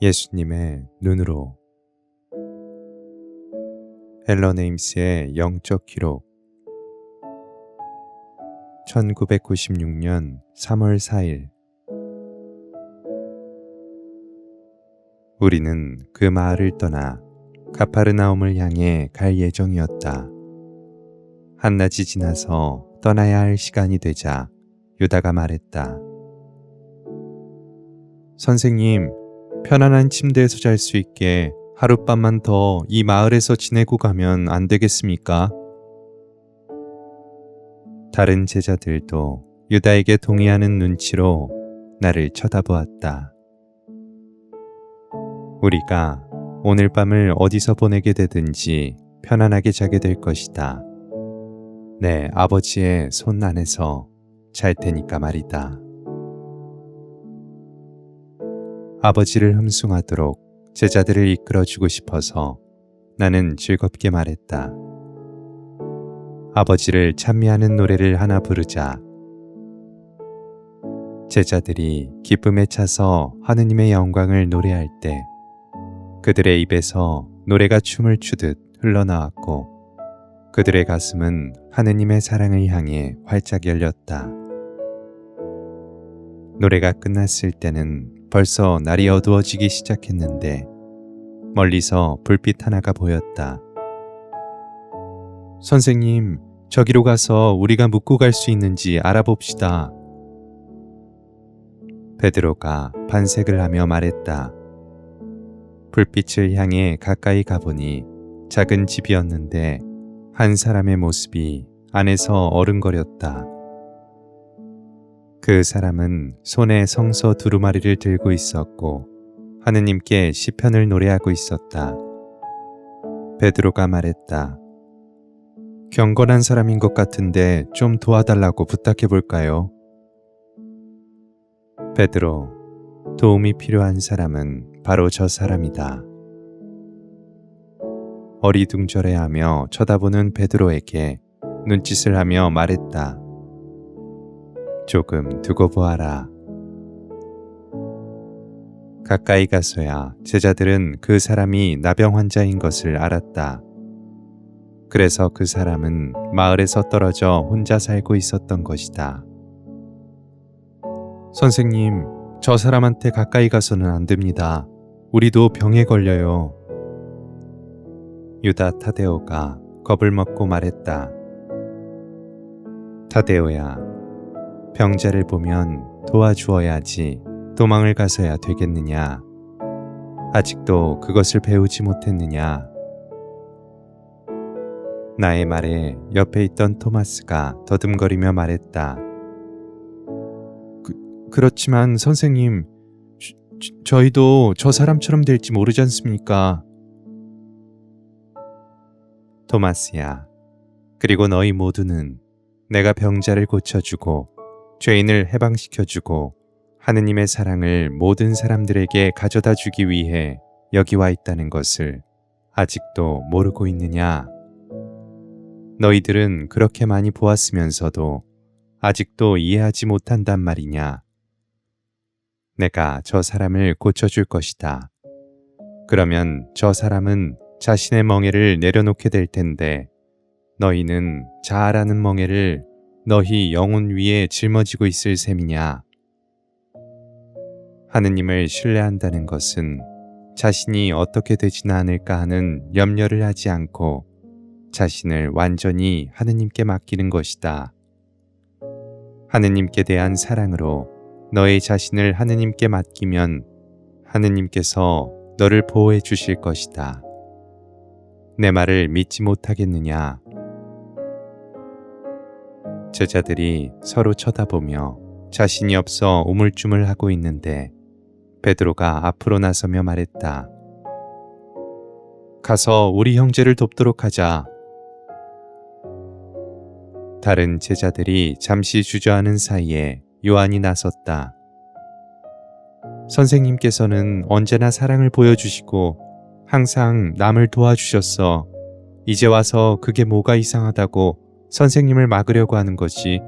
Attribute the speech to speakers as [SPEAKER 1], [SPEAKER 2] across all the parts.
[SPEAKER 1] 예수님의 눈으로. 앨런 에임스의 영적 기록. 1996년 3월 4일. 우리는 그 마을을 떠나 가파르나움을 향해 갈 예정이었다. 한낮이 지나서 떠나야 할 시간이 되자 유다가 말했다. 선생님, 편안한 침대에서 잘 수 있게 하룻밤만 더 이 마을에서 지내고 가면 안 되겠습니까? 다른 제자들도 유다에게 동의하는 눈치로 나를 쳐다보았다. 우리가 오늘 밤을 어디서 보내게 되든지 편안하게 자게 될 것이다. 내 아버지의 손 안에서 잘 테니까 말이다. 아버지를 흠숭하도록 제자들을 이끌어주고 싶어서 나는 즐겁게 말했다. 아버지를 찬미하는 노래를 하나 부르자. 제자들이 기쁨에 차서 하느님의 영광을 노래할 때 그들의 입에서 노래가 춤을 추듯 흘러나왔고 그들의 가슴은 하느님의 사랑을 향해 활짝 열렸다. 노래가 끝났을 때는 벌써 날이 어두워지기 시작했는데 멀리서 불빛 하나가 보였다. 선생님, 저기로 가서 우리가 묵고 갈 수 있는지 알아봅시다. 베드로가 반색을 하며 말했다. 불빛을 향해 가까이 가보니 작은 집이었는데 한 사람의 모습이 안에서 어른거렸다. 그 사람은 손에 성서 두루마리를 들고 있었고 하느님께 시편을 노래하고 있었다. 베드로가 말했다. 경건한 사람인 것 같은데 좀 도와달라고 부탁해 볼까요? 베드로, 도움이 필요한 사람은 바로 저 사람이다. 어리둥절해하며 쳐다보는 베드로에게 눈짓을 하며 말했다. 조금 두고 보아라. 가까이 가서야 제자들은 그 사람이 나병 환자인 것을 알았다. 그래서 그 사람은 마을에서 떨어져 혼자 살고 있었던 것이다. 선생님, 저 사람한테 가까이 가서는 안 됩니다. 우리도 병에 걸려요. 유다 타데오가 겁을 먹고 말했다. 타데오야, 병자를 보면 도와주어야지 도망을 가서야 되겠느냐? 아직도 그것을 배우지 못했느냐? 나의 말에 옆에 있던 토마스가 더듬거리며 말했다. 그렇지만 선생님, 저희도 저 사람처럼 될지 모르지 않습니까? 토마스야, 그리고 너희 모두는 내가 병자를 고쳐주고 죄인을 해방시켜주고 하느님의 사랑을 모든 사람들에게 가져다 주기 위해 여기 와 있다는 것을 아직도 모르고 있느냐? 너희들은 그렇게 많이 보았으면서도 아직도 이해하지 못한단 말이냐? 내가 저 사람을 고쳐줄 것이다. 그러면 저 사람은 자신의 멍에를 내려놓게 될 텐데 너희는 자아라는 멍에를 너희 영혼 위에 짊어지고 있을 셈이냐? 하느님을 신뢰한다는 것은 자신이 어떻게 되지는 않을까 하는 염려를 하지 않고 자신을 완전히 하느님께 맡기는 것이다. 하느님께 대한 사랑으로 너의 자신을 하느님께 맡기면 하느님께서 너를 보호해 주실 것이다. 내 말을 믿지 못하겠느냐? 제자들이 서로 쳐다보며 자신이 없어 우물쭈물하고 있는데 베드로가 앞으로 나서며 말했다. 가서 우리 형제를 돕도록 하자. 다른 제자들이 잠시 주저하는 사이에 요한이 나섰다. 선생님께서는 언제나 사랑을 보여주시고 항상 남을 도와주셨어. 이제 와서 그게 뭐가 이상하다고 선생님을 막으려고 하는 거지.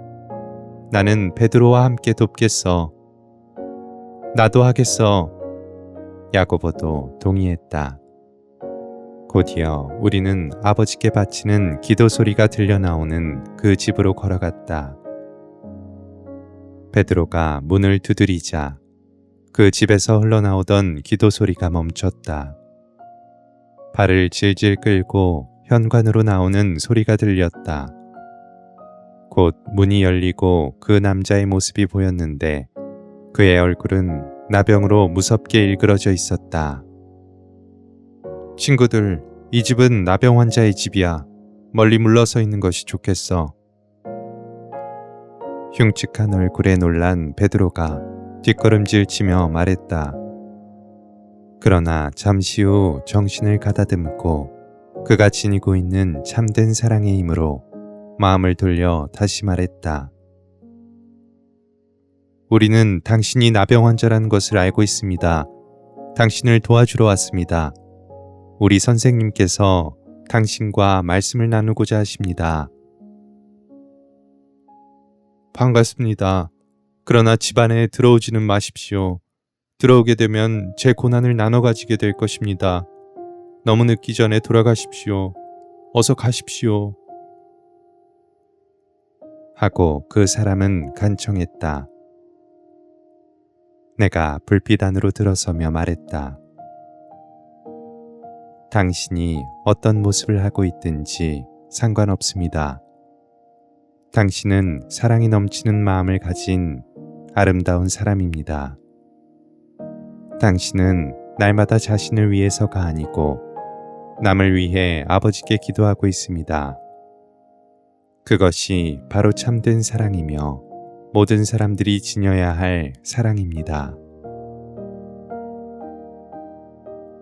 [SPEAKER 1] 나는 베드로와 함께 돕겠어. 나도 하겠어. 야고보도 동의했다. 곧이어 우리는 아버지께 바치는 기도 소리가 들려 나오는 그 집으로 걸어갔다. 베드로가 문을 두드리자 그 집에서 흘러나오던 기도 소리가 멈췄다. 발을 질질 끌고 현관으로 나오는 소리가 들렸다. 곧 문이 열리고 그 남자의 모습이 보였는데 그의 얼굴은 나병으로 무섭게 일그러져 있었다. 친구들, 이 집은 나병 환자의 집이야. 멀리 물러서 있는 것이 좋겠어. 흉측한 얼굴에 놀란 베드로가 뒷걸음질 치며 말했다. 그러나 잠시 후 정신을 가다듬고 그가 지니고 있는 참된 사랑의 힘으로 마음을 돌려 다시 말했다. 우리는 당신이 나병 환자라는 것을 알고 있습니다. 당신을 도와주러 왔습니다. 우리 선생님께서 당신과 말씀을 나누고자 하십니다. 반갑습니다. 그러나 집 안에 들어오지는 마십시오. 들어오게 되면 제 고난을 나눠 가지게 될 것입니다. 너무 늦기 전에 돌아가십시오. 어서 가십시오. 하고 그 사람은 간청했다. 내가 불빛 안으로 들어서며 말했다. 당신이 어떤 모습을 하고 있든지 상관없습니다. 당신은 사랑이 넘치는 마음을 가진 아름다운 사람입니다. 당신은 날마다 자신을 위해서가 아니고 남을 위해 아버지께 기도하고 있습니다. 그것이 바로 참된 사랑이며 모든 사람들이 지녀야 할 사랑입니다.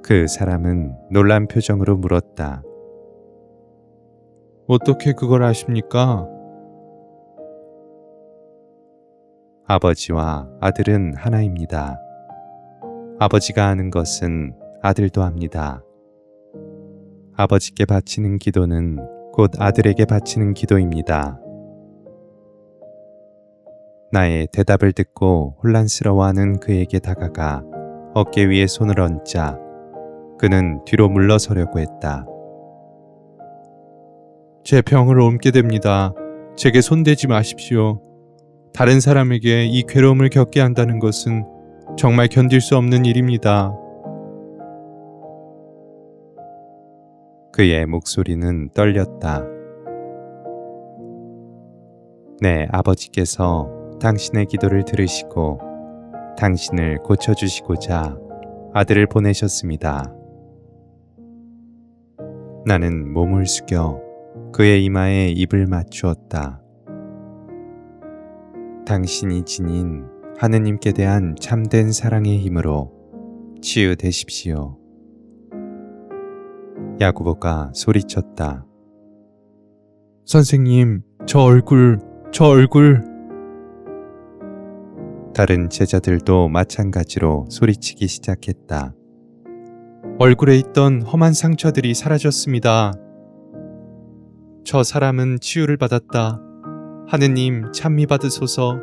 [SPEAKER 1] 그 사람은 놀란 표정으로 물었다. 어떻게 그걸 아십니까? 아버지와 아들은 하나입니다. 아버지가 아는 것은 아들도 압니다. 아버지께 바치는 기도는 곧 아들에게 바치는 기도입니다. 나의 대답을 듣고 혼란스러워하는 그에게 다가가 어깨 위에 손을 얹자 그는 뒤로 물러서려고 했다. 제 병을 옮게 됩니다. 제게 손대지 마십시오. 다른 사람에게 이 괴로움을 겪게 한다는 것은 정말 견딜 수 없는 일입니다. 그의 목소리는 떨렸다. 네, 아버지께서 당신의 기도를 들으시고 당신을 고쳐주시고자 아들을 보내셨습니다. 나는 몸을 숙여 그의 이마에 입을 맞추었다. 당신이 지닌 하느님께 대한 참된 사랑의 힘으로 치유되십시오. 야고보가 소리쳤다. 선생님, 저 얼굴. 다른 제자들도 마찬가지로 소리치기 시작했다. 얼굴에 있던 험한 상처들이 사라졌습니다. 저 사람은 치유를 받았다. 하느님 찬미 받으소서.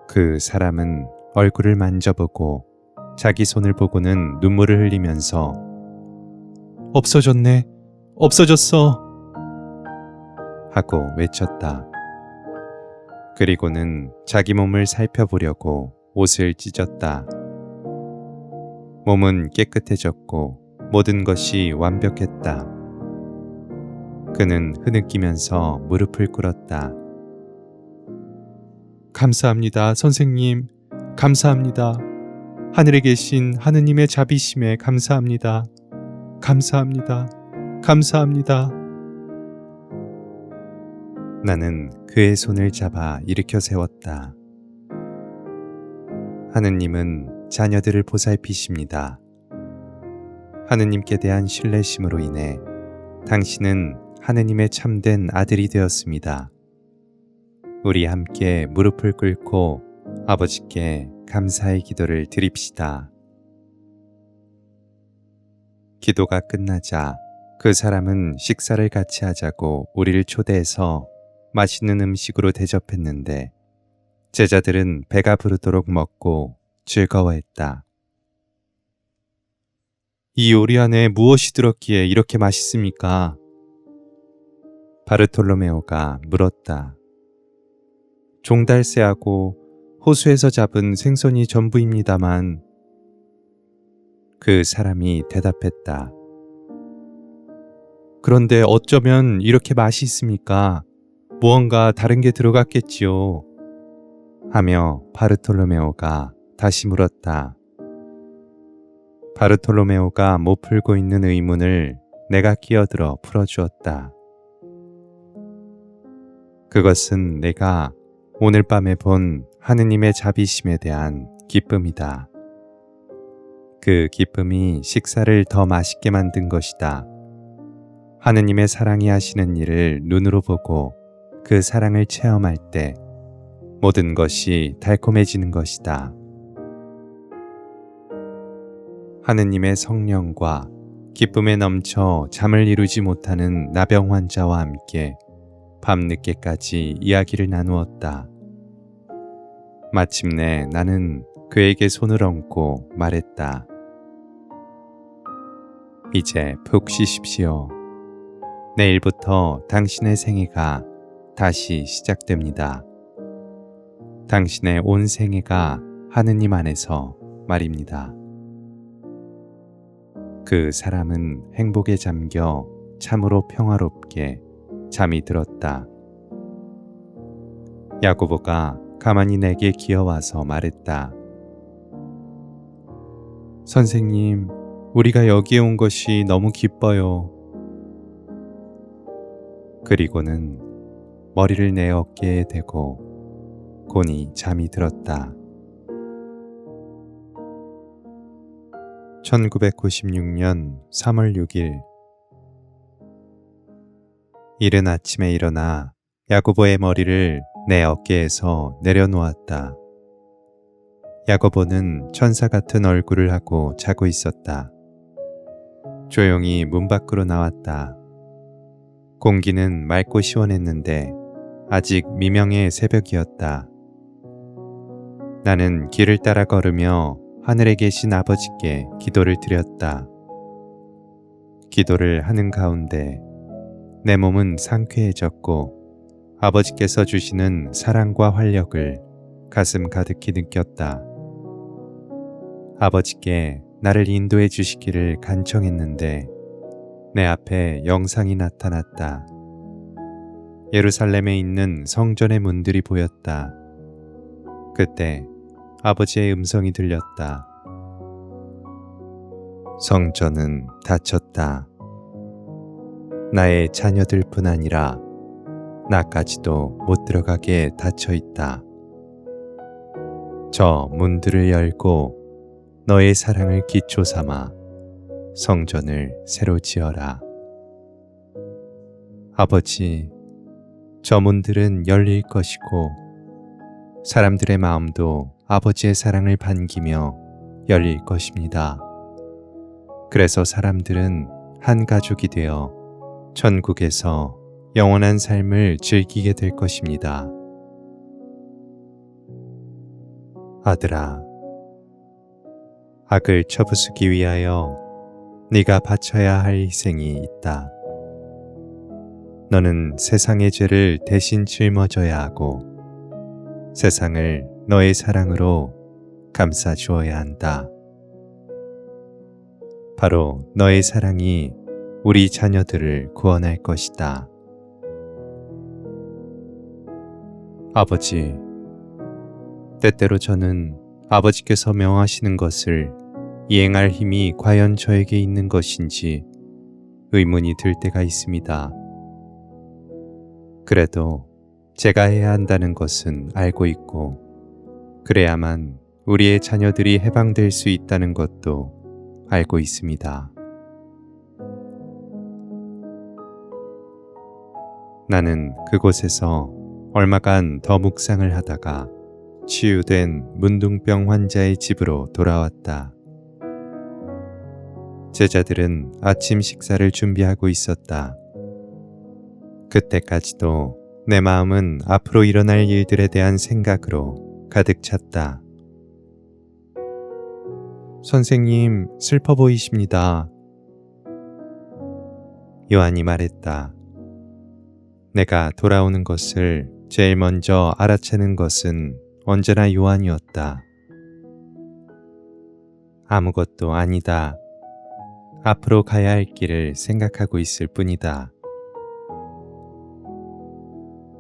[SPEAKER 1] 그 사람은 얼굴을 만져보고 자기 손을 보고는 눈물을 흘리면서 없어졌네, 없어졌어 하고 외쳤다. 그리고는 자기 몸을 살펴보려고 옷을 찢었다. 몸은 깨끗해졌고 모든 것이 완벽했다. 그는 흐느끼면서 무릎을 꿇었다. 감사합니다, 선생님. 감사합니다. 하늘에 계신 하느님의 자비심에 감사합니다. 감사합니다. 감사합니다. 나는 그의 손을 잡아 일으켜 세웠다. 하느님은 자녀들을 보살피십니다. 하느님께 대한 신뢰심으로 인해 당신은 하느님의 참된 아들이 되었습니다. 우리 함께 무릎을 꿇고 아버지께 감사의 기도를 드립시다. 기도가 끝나자 그 사람은 식사를 같이 하자고 우리를 초대해서 맛있는 음식으로 대접했는데 제자들은 배가 부르도록 먹고 즐거워했다. 이 요리 안에 무엇이 들었기에 이렇게 맛있습니까? 바르톨로메오가 물었다. 종달새하고 호수에서 잡은 생선이 전부입니다만 그 사람이 대답했다. 그런데 어쩌면 이렇게 맛이 있습니까? 무언가 다른 게 들어갔겠지요. 하며 바르톨로메오가 다시 물었다. 바르톨로메오가 못 풀고 있는 의문을 내가 끼어들어 풀어주었다. 그것은 내가 오늘 밤에 본 하느님의 자비심에 대한 기쁨이다. 그 기쁨이 식사를 더 맛있게 만든 것이다. 하느님의 사랑이 하시는 일을 눈으로 보고 그 사랑을 체험할 때 모든 것이 달콤해지는 것이다. 하느님의 성령과 기쁨에 넘쳐 잠을 이루지 못하는 나병 환자와 함께 밤늦게까지 이야기를 나누었다. 마침내 나는 그에게 손을 얹고 말했다. 이제 푹 쉬십시오. 내일부터 당신의 생애가 다시 시작됩니다. 당신의 온 생애가 하느님 안에서 말입니다. 그 사람은 행복에 잠겨 참으로 평화롭게 잠이 들었다. 야고보가 가만히 내게 기어와서 말했다. 선생님, 우리가 여기에 온 것이 너무 기뻐요. 그리고는 머리를 내 어깨에 대고 곤히 잠이 들었다. 1996년 3월 6일 이른 아침에 일어나 야고보의 머리를 내 어깨에서 내려놓았다. 야고보는 천사 같은 얼굴을 하고 자고 있었다. 조용히 문 밖으로 나왔다. 공기는 맑고 시원했는데 아직 미명의 새벽이었다. 나는 길을 따라 걸으며 하늘에 계신 아버지께 기도를 드렸다. 기도를 하는 가운데 내 몸은 상쾌해졌고 아버지께서 주시는 사랑과 활력을 가슴 가득히 느꼈다. 아버지께 나를 인도해 주시기를 간청했는데 내 앞에 영상이 나타났다. 예루살렘에 있는 성전의 문들이 보였다. 그때 아버지의 음성이 들렸다. 성전은 닫혔다. 나의 자녀들뿐 아니라 나까지도 못 들어가게 닫혀 있다. 저 문들을 열고 너의 사랑을 기초 삼아 성전을 새로 지어라. 아버지, 저 문들은 열릴 것이고 사람들의 마음도 아버지의 사랑을 반기며 열릴 것입니다. 그래서 사람들은 한 가족이 되어 천국에서 영원한 삶을 즐기게 될 것입니다. 아들아, 악을 쳐부수기 위하여 네가 바쳐야 할 희생이 있다. 너는 세상의 죄를 대신 짊어져야 하고 세상을 너의 사랑으로 감싸 주어야 한다. 바로 너의 사랑이 우리 자녀들을 구원할 것이다. 아버지, 때때로 저는 아버지께서 명하시는 것을 이행할 힘이 과연 저에게 있는 것인지 의문이 들 때가 있습니다. 그래도 제가 해야 한다는 것은 알고 있고 그래야만 우리의 자녀들이 해방될 수 있다는 것도 알고 있습니다. 나는 그곳에서 얼마간 더 묵상을 하다가 치유된 문둥병 환자의 집으로 돌아왔다. 제자들은 아침 식사를 준비하고 있었다. 그때까지도 내 마음은 앞으로 일어날 일들에 대한 생각으로 가득 찼다. 선생님, 슬퍼 보이십니다. 요한이 말했다. 내가 돌아오는 것을 제일 먼저 알아채는 것은 언제나 요한이었다. 아무것도 아니다. 앞으로 가야 할 길을 생각하고 있을 뿐이다.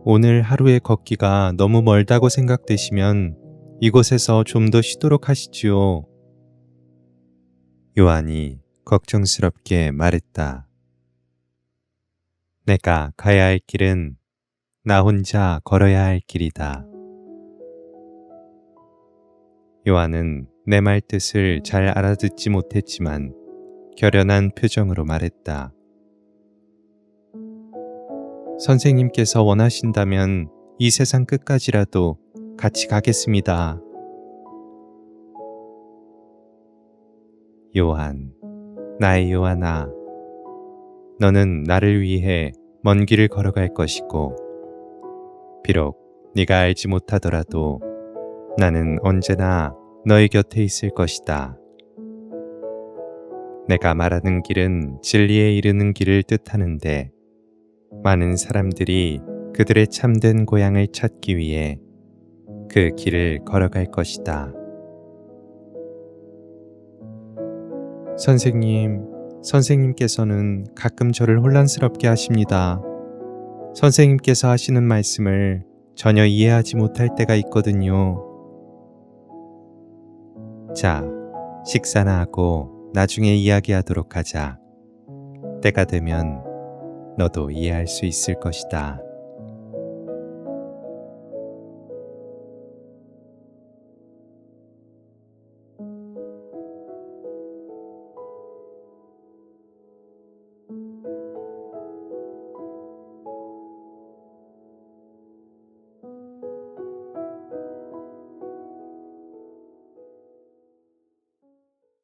[SPEAKER 1] 오늘 하루의 걷기가 너무 멀다고 생각되시면 이곳에서 좀 더 쉬도록 하시지요. 요한이 걱정스럽게 말했다. 내가 가야 할 길은 나 혼자 걸어야 할 길이다. 요한은 내 말 뜻을 잘 알아듣지 못했지만 결연한 표정으로 말했다. 선생님께서 원하신다면 이 세상 끝까지라도 같이 가겠습니다. 요한, 나의 요한아, 너는 나를 위해 먼 길을 걸어갈 것이고, 비록 네가 알지 못하더라도 나는 언제나 너의 곁에 있을 것이다. 내가 말하는 길은 진리에 이르는 길을 뜻하는데, 많은 사람들이 그들의 참된 고향을 찾기 위해 그 길을 걸어갈 것이다. 선생님께서는 가끔 저를 혼란스럽게 하십니다. 선생님께서 하시는 말씀을 전혀 이해하지 못할 때가 있거든요. 자, 식사나 하고 나중에 이야기하도록 하자. 때가 되면 너도 이해할 수 있을 것이다.